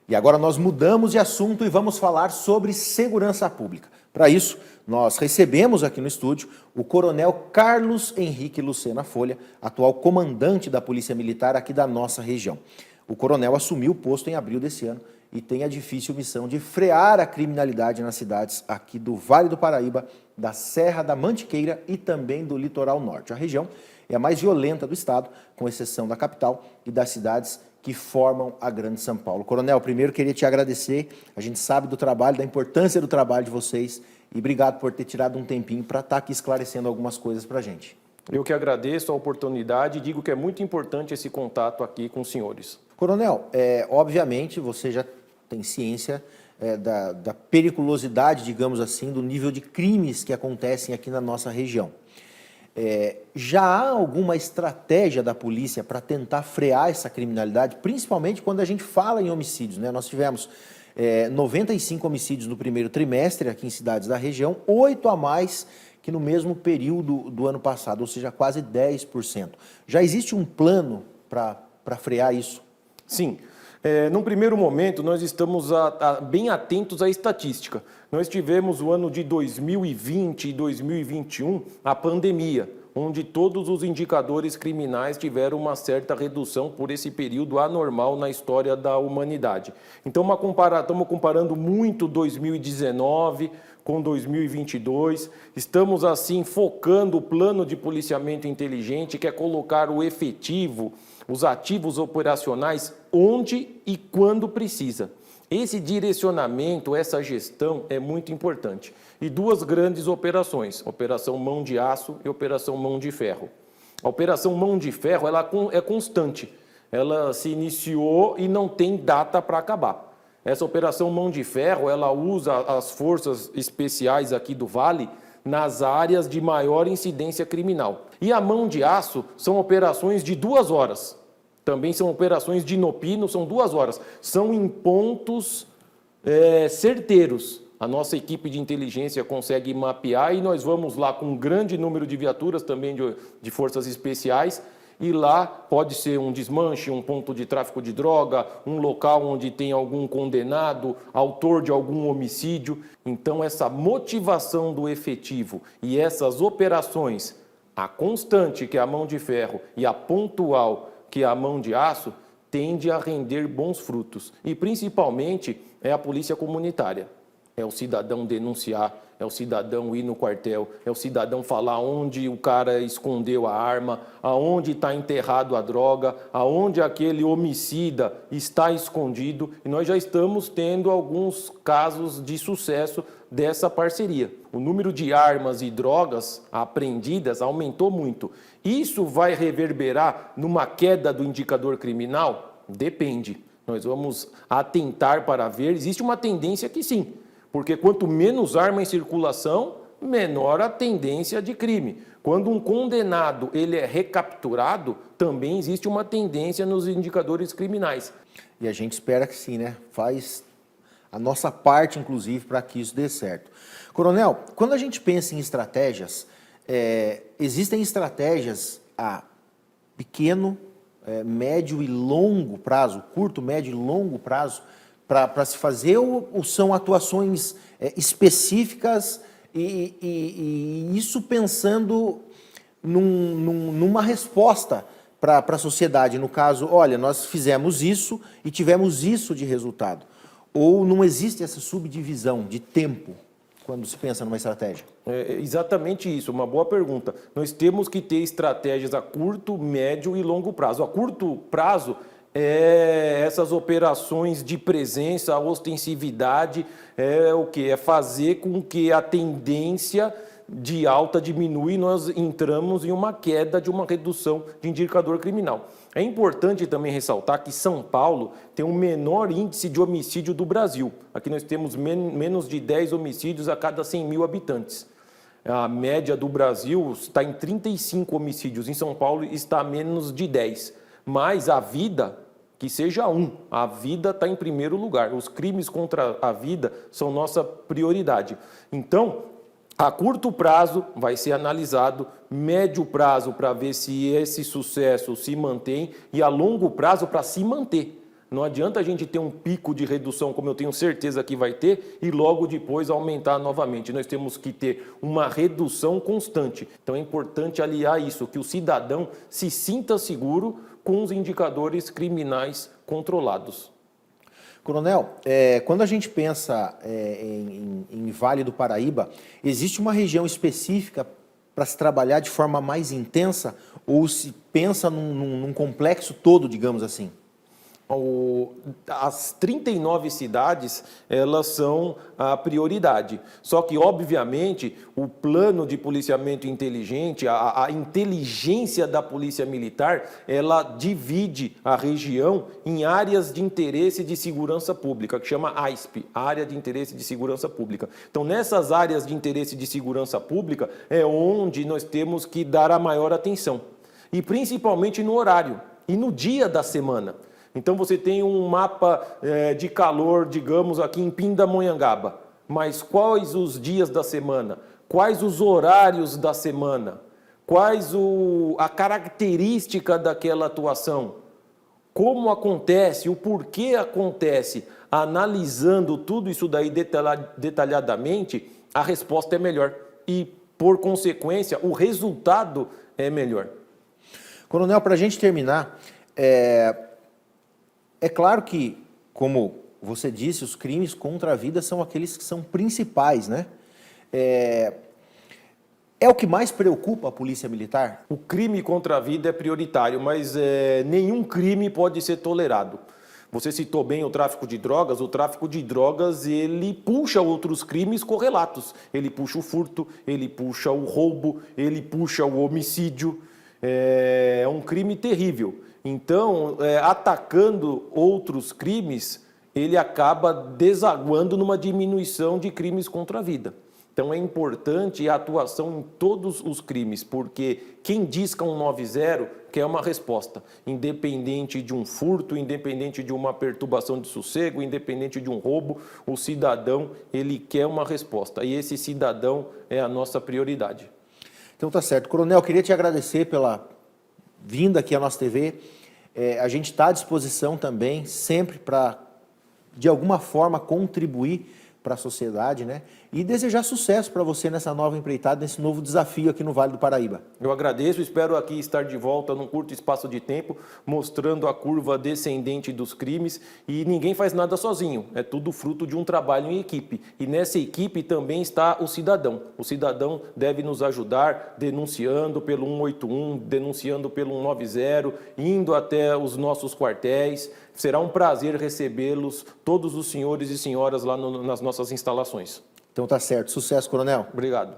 E agora nós mudamos de assunto e vamos falar sobre segurança pública. Para isso, nós recebemos aqui no estúdio o Coronel Carlos Henrique Lucena Folha, atual comandante da Polícia Militar aqui da nossa região. O coronel assumiu o posto em abril desse ano e tem a difícil missão de frear a criminalidade nas cidades aqui do Vale do Paraíba, da Serra da Mantiqueira e também do Litoral Norte. A região é a mais violenta do estado, com exceção da capital e das cidades que formam a Grande São Paulo. Coronel, primeiro queria te agradecer, a gente sabe do trabalho, da importância do trabalho de vocês e obrigado por ter tirado um tempinho para estar aqui esclarecendo algumas coisas para a gente. Eu que agradeço a oportunidade e digo que é muito importante esse contato aqui com os senhores. Coronel, obviamente você já tem ciência da periculosidade, digamos assim, do nível de crimes que acontecem aqui na nossa região. Já há alguma estratégia da polícia para tentar frear essa criminalidade, principalmente quando a gente fala em homicídios, né? Nós tivemos 95 homicídios no primeiro trimestre aqui em cidades da região, 8 a mais que no mesmo período do ano passado, ou seja, quase 10%. Já existe um plano para frear isso? Sim. Num primeiro momento, nós estamos bem atentos à estatística. Nós tivemos o ano de 2020 e 2021, a pandemia, onde todos os indicadores criminais tiveram uma certa redução por esse período anormal na história da humanidade. Então, estamos comparando muito 2019 com 2022, estamos assim focando o plano de policiamento inteligente, que é colocar o efetivo, os ativos operacionais onde e quando precisa. Esse direcionamento, essa gestão é muito importante. E duas grandes operações, Operação Mão de Aço e Operação Mão de Ferro. A Operação Mão de Ferro ela é constante, ela se iniciou e não tem data para acabar. Essa Operação Mão de Ferro, ela usa as forças especiais aqui do Vale nas áreas de maior incidência criminal. E a Mão de Aço são operações de 2 horas. Também são operações de inopino, são 2 horas. São em pontos certeiros. A nossa equipe de inteligência consegue mapear e nós vamos lá com um grande número de viaturas também de forças especiais. E lá pode ser um desmanche, um ponto de tráfico de droga, um local onde tem algum condenado, autor de algum homicídio. Então, essa motivação do efetivo e essas operações, a constante, que é a Mão de Ferro, e a pontual, que é a Mão de Aço, tende a render bons frutos. E, principalmente, é a polícia comunitária. É o cidadão denunciar, é o cidadão ir no quartel, é o cidadão falar onde o cara escondeu a arma, aonde está enterrado a droga, aonde aquele homicida está escondido. E nós já estamos tendo alguns casos de sucesso dessa parceria. O número de armas e drogas apreendidas aumentou muito. Isso vai reverberar numa queda do indicador criminal? Depende. Nós vamos atentar para ver. Existe uma tendência que sim. Porque quanto menos arma em circulação, menor a tendência de crime. Quando um condenado ele é recapturado, também existe uma tendência nos indicadores criminais. E a gente espera que sim, né? Faz a nossa parte, inclusive, para que isso dê certo. Coronel, quando a gente pensa em estratégias, existem estratégias a pequeno, médio e longo prazo, curto, médio e longo prazo, para se fazer, ou são atuações específicas e isso pensando numa resposta para a sociedade? No caso, olha, nós fizemos isso e tivemos isso de resultado. Ou não existe essa subdivisão de tempo quando se pensa numa estratégia? É exatamente isso, uma boa pergunta. Nós temos que ter estratégias a curto, médio e longo prazo. A curto prazo, essas operações de presença, a ostensividade, o que? É fazer com que a tendência de alta diminua e nós entramos em uma queda de uma redução de indicador criminal. É importante também ressaltar que São Paulo tem o menor índice de homicídio do Brasil. Aqui nós temos menos de 10 homicídios a cada 100 mil habitantes. A média do Brasil está em 35 homicídios, em São Paulo está a menos de 10. Mas a vida, que seja a vida está em primeiro lugar. Os crimes contra a vida são nossa prioridade. Então, a curto prazo vai ser analisado, médio prazo para ver se esse sucesso se mantém e a longo prazo para se manter. Não adianta a gente ter um pico de redução, como eu tenho certeza que vai ter, e logo depois aumentar novamente. Nós temos que ter uma redução constante. Então é importante aliar isso, que o cidadão se sinta seguro com os indicadores criminais controlados. Coronel, quando a gente pensa em Vale do Paraíba, existe uma região específica para se trabalhar de forma mais intensa ou se pensa num complexo todo, digamos assim? As 39 cidades, elas são a prioridade. Só que, obviamente, o plano de policiamento inteligente, a inteligência da Polícia Militar, ela divide a região em áreas de interesse de segurança pública, que chama AISP, Área de Interesse de Segurança Pública. Então, nessas áreas de interesse de segurança pública é onde nós temos que dar a maior atenção. E principalmente no horário e no dia da semana. Então você tem um mapa de calor, digamos, aqui em Pindamonhangaba. Mas quais os dias da semana? Quais os horários da semana? Quais a característica daquela atuação? Como acontece? O porquê acontece? Analisando tudo isso daí detalhadamente, a resposta é melhor. E, por consequência, o resultado é melhor. Coronel, para a gente terminar, é claro que, como você disse, os crimes contra a vida são aqueles que são principais, né? É o que mais preocupa a Polícia Militar? O crime contra a vida é prioritário, mas nenhum crime pode ser tolerado. Você citou bem o tráfico de drogas, ele puxa outros crimes correlatos. Ele puxa o furto, ele puxa o roubo, ele puxa o homicídio. É um crime terrível. Então, atacando outros crimes, ele acaba desaguando numa diminuição de crimes contra a vida. Então, é importante a atuação em todos os crimes, porque quem disca 190 quer uma resposta, independente de um furto, independente de uma perturbação de sossego, independente de um roubo, o cidadão, ele quer uma resposta, e esse cidadão é a nossa prioridade. Então, tá certo. Coronel, queria te agradecer pela vinda aqui à nossa TV. A gente está à disposição também, sempre para, de alguma forma, contribuir para a sociedade, né? E desejar sucesso para você nessa nova empreitada, nesse novo desafio aqui no Vale do Paraíba. Eu agradeço, espero aqui estar de volta num curto espaço de tempo, mostrando a curva descendente dos crimes, e ninguém faz nada sozinho, é tudo fruto de um trabalho em equipe, e nessa equipe também está o cidadão deve nos ajudar denunciando pelo 181, denunciando pelo 190, indo até os nossos quartéis. Será um prazer recebê-los, todos os senhores e senhoras lá nas nossas instalações. Então tá certo. Sucesso, Coronel. Obrigado.